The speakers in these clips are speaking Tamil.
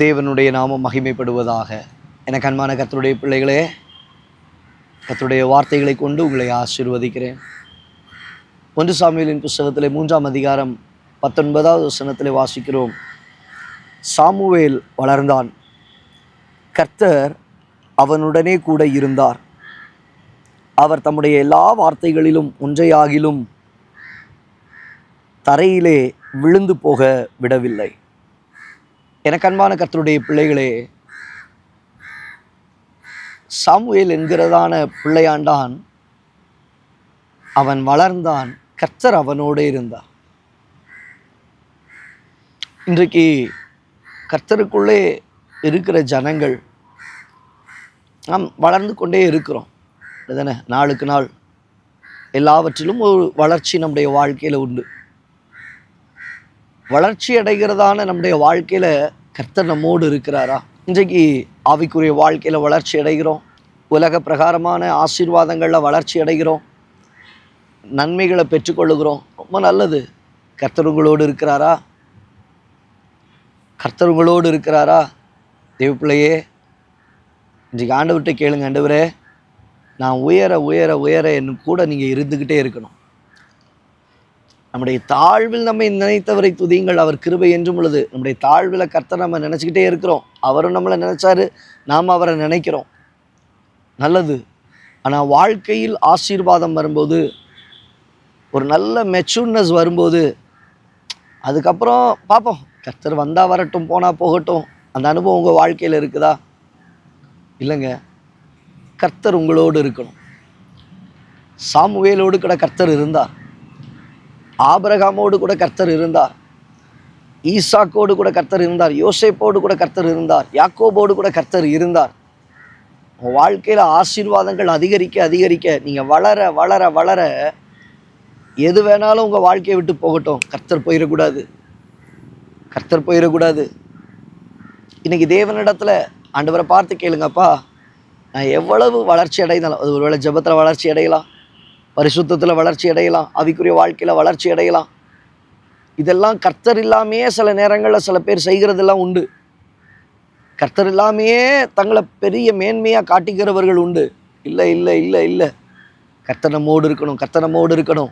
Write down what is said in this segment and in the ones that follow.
தேவனுடைய நாமம் மகிமைப்படுவதாக. எனக்கு அன்பான கர்த்தருடைய பிள்ளைகளே, கர்த்தருடைய வார்த்தைகளை கொண்டு உங்களை ஆசீர்வதிக்கிறேன். 1 சாமுவேலின் புஸ்தகத்திலே 3ஆம் அதிகாரம் 19வது வசனத்திலே வாசிக்கிறோம். சாமுவேல் வளர்ந்தான், கர்த்தர் அவனுடனே கூட இருந்தார். அவர் தம்முடைய எல்லா வார்த்தைகளிலும் ஒன்றையாகிலும் தரையிலே விழுந்து போக விடவில்லை. எனக்கு அன்பான கர்த்தருடைய பிள்ளைகளே, சாமுவேல் என்கிறதான பிள்ளையாண்டான், அவன் வளர்ந்தான், கர்த்தர் அவனோடு இருந்தார். இன்றைக்கு கர்த்தருக்குள்ளே இருக்கிற ஜனங்கள் நாம் வளர்ந்து கொண்டே இருக்கிறோம், அதுதானே? நாளுக்கு நாள் எல்லாவற்றிலும் ஒரு வளர்ச்சி நம்முடைய வாழ்க்கையில் உண்டு. வளர்ச்சி அடைகிறதான நம்முடைய வாழ்க்கையில் கர்த்தர் நம்மோடு இருக்கிறாரா? இன்றைக்கு ஆவிக்குரிய வாழ்க்கையில் வளர்ச்சி அடைகிறோம், உலக பிரகாரமான ஆசீர்வாதங்களில் வளர்ச்சி அடைகிறோம், நன்மைகளை பெற்றுக்கொள்ளுகிறோம். ரொம்ப நல்லது. கர்த்தர் உங்களோடு இருக்கிறாரா? கர்த்தர் உங்களோடு இருக்கிறாரா? தேவ பிள்ளையே, இன்றைக்கு ஆண்டவர்கிட்ட கேளுங்க, ஆண்டவரே, நான் உயர உயர உயர என் கூட நீங்கள் இருந்துக்கிட்டே இருக்கணும். நம்முடைய தாழ்வில் நம்மை நினைத்தவரை துதியுங்கள், அவர் கிருபை என்றும் உள்ளது. நம்முடைய தாழ்வில் கர்த்தர் நம்ம நினச்சிக்கிட்டே இருக்கிறோம். அவரும் நம்மளை நினச்சாரு, நாம் அவரை நினைக்கிறோம். நல்லது. ஆனால் வாழ்க்கையில் ஆசீர்வாதம் வரும்போது, ஒரு நல்ல மெச்சூர்னஸ் வரும்போது, அதுக்கப்புறம் பார்ப்போம், கர்த்தர் வந்தால் வரட்டும், போனால் போகட்டும், அந்த அனுபவம் உங்கள் வாழ்க்கையில் இருக்குதா? இல்லைங்க. கர்த்தர் உங்களோடு இருக்கணும். சாமுவேலோடு கூட கர்த்தர் இருந்தார், ஆபிரகாமோடு கூட கர்த்தர் இருந்தார், ஈசாக்கோடு கூட கர்த்தர் இருந்தார், யோசேப்போடு கூட கர்த்தர் இருந்தார், யாக்கோபோடு கூட கர்த்தர் இருந்தார். உங்கள் வாழ்க்கையில் ஆசீர்வாதங்கள் அதிகரிக்க அதிகரிக்க, நீங்கள் வளர வளர வளர, எது வேணாலும் உங்கள் வாழ்க்கையை விட்டு போகட்டும், கர்த்தர் போயிடக்கூடாது, கர்த்தர் போயிடக்கூடாது. இன்றைக்கி தேவனிடத்தில் ஆண்டவரை பார்த்து கேளுங்கப்பா, நான் எவ்வளவு வளர்ச்சி அடைந்தாலும், அது ஒருவேளை ஜெபத்தில் வளர்ச்சி அடையலாம், பரிசுத்தத்தில் வளர்ச்சி அடையலாம், ஆவிக்குரிய வாழ்க்கையில் வளர்ச்சி அடையலாம். இதெல்லாம் கர்த்தர் இல்லாமையே சில நேரங்களில் சில பேர் செய்கிறதெல்லாம் உண்டு. கர்த்தர் இல்லாமையே தங்களை பெரிய மேன்மையாக காட்டிக்கிறவர்கள் உண்டு. இல்லை இல்லை இல்லை இல்லை, கர்த்தர் நம்மோடு இருக்கணும், கர்த்தர் நம்மோடு இருக்கணும்.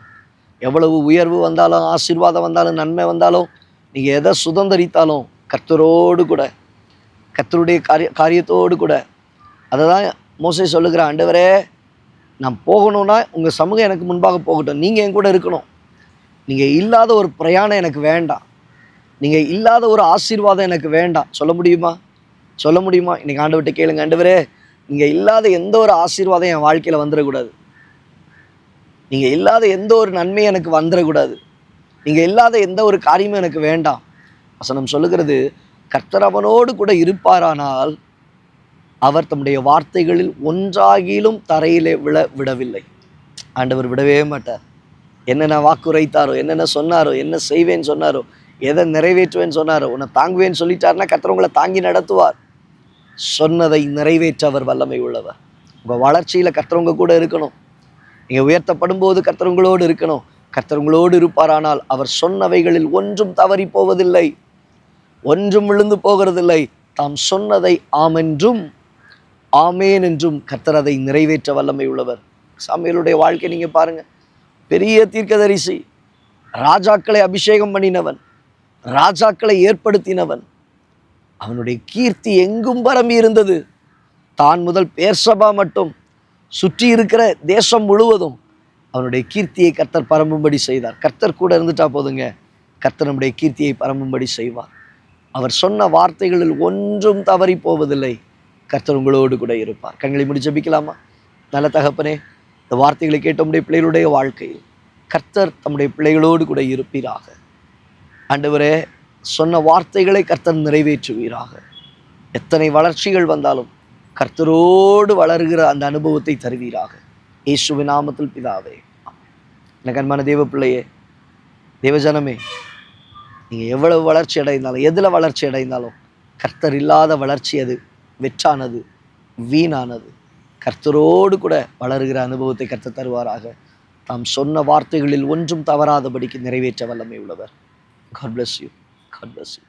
எவ்வளவு உயர்வு வந்தாலும், ஆசீர்வாதம் வந்தாலும், நன்மை வந்தாலும், நீங்கள் எதை சுதந்திரித்தாலும் கர்த்தரோடு கூட, கர்த்தருடைய காரியத்தோடு கூட. அதை தான் மோசே சொல்லுகிற, ஆண்டவரே, நான் போகணுன்னா உங்கள் சமூகம் எனக்கு முன்பாக போகட்டும், நீங்கள் என் கூட இருக்கணும். நீங்கள் இல்லாத ஒரு பிரயாணம் எனக்கு வேண்டாம், நீங்கள் இல்லாத ஒரு ஆசீர்வாதம் எனக்கு வேண்டாம். சொல்ல முடியுமா? சொல்ல முடியுமா? இன்றைக்கி ஆண்டவர்கிட்ட கேளுங்க, ஆண்டவரே, நீங்கள் இல்லாத எந்த ஒரு ஆசீர்வாதம் என் வாழ்க்கையில் வந்துடக்கூடாது, நீங்கள் இல்லாத எந்த ஒரு நன்மையும் எனக்கு வந்துடக்கூடாது, நீங்கள் இல்லாத எந்த ஒரு காரியமும் எனக்கு வேண்டாம். வசனம் சொல்லுகிறது, கர்த்தர் அவனோடு கூட இருப்பாரானால் அவர் தம்முடைய வார்த்தைகளில் ஒன்றாகிலும் தரையிலே விடவில்லை. ஆண்டவர் விடவே மாட்டார். என்னென்ன வாக்குரைத்தாரோ, என்னென்ன சொன்னாரோ, என்ன செய்வேன்னு சொன்னாரோ, எதை நிறைவேற்றுவேன்னு சொன்னாரோ, உன்னை தாங்குவேன்னு சொல்லிட்டாருன்னா கர்த்தர் உங்களை தாங்கி நடத்துவார். சொன்னதை நிறைவேற்ற அவர் வல்லமை உள்ளவர். உங்கள் வளர்ச்சியில் கர்த்தர் உங்க கூட இருக்கணும். நீங்கள் உயர்த்தப்படும் போது கர்த்தர் உங்களோடு இருக்கணும். கர்த்தர் உங்களோடு இருப்பாரானால் அவர் சொன்னவைகளில் ஒன்றும் தவறி போவதில்லை, ஒன்றும் விழுந்து போகிறதில்லை. தாம் சொன்னதை ஆமென்றும் ஆமேன் என்றும் கர்த்தர் அதை நிறைவேற்ற வல்லமை உள்ளவர். சாமுவேலுடைய வாழ்க்கை நீங்கள் பாருங்கள். பெரிய தீர்க்கதரிசி, ராஜாக்களை அபிஷேகம் பண்ணினவன், ராஜாக்களை ஏற்படுத்தினவன். அவனுடைய கீர்த்தி எங்கும் பரம்பி இருந்தது. தான் முதல் பேர்சபா மட்டும் சுற்றி இருக்கிற தேசம் முழுவதும் அவனுடைய கீர்த்தியை கர்த்தர் பரம்பும்படி செய்தார். கர்த்தர் கூட இருந்துட்டா போதுங்க, கர்த்தர் நம்முடைய கீர்த்தியை பரம்பும்படி செய்வார். அவர் சொன்ன வார்த்தைகளில் ஒன்றும் தவறி போவதில்லை. கர்த்தர் உங்களோடு கூட இருப்பார். கண்களை மூடி ஜெபிக்கலாமா? நல்ல தகப்பனே, இந்த வார்த்தைகளை கேட்ட நம்முடைய பிள்ளைகளுடைய வாழ்க்கையில் கர்த்தர் தம்முடைய பிள்ளைகளோடு கூட இருப்பீராக. ஆண்டவரே, சொன்ன வார்த்தைகளை கர்த்தர் நிறைவேற்றுவீராக. எத்தனை வளர்ச்சிகள் வந்தாலும் கர்த்தரோடு வளர்கிற அந்த அனுபவத்தை தருவீராக. இயேசுவின் நாமத்தில் பிதாவே. எனக்கு அன்பான தேவ பிள்ளையே, தேவஜனமே, நீங்கள் எவ்வளவு வளர்ச்சி அடைந்தாலும், எதில் வளர்ச்சி அடைந்தாலும், கர்த்தர் இல்லாத வளர்ச்சி அது வெற்றானது, வீணானது. கர்த்தரோடு கூட வளருகிற அனுபவத்தை கர்த்தர் தருவாராக. தாம் சொன்ன வார்த்தைகளில் ஒன்றும் தவறாதபடிக்கு நிறைவேற்ற வல்லமை உள்ளவர். God bless you. God bless you.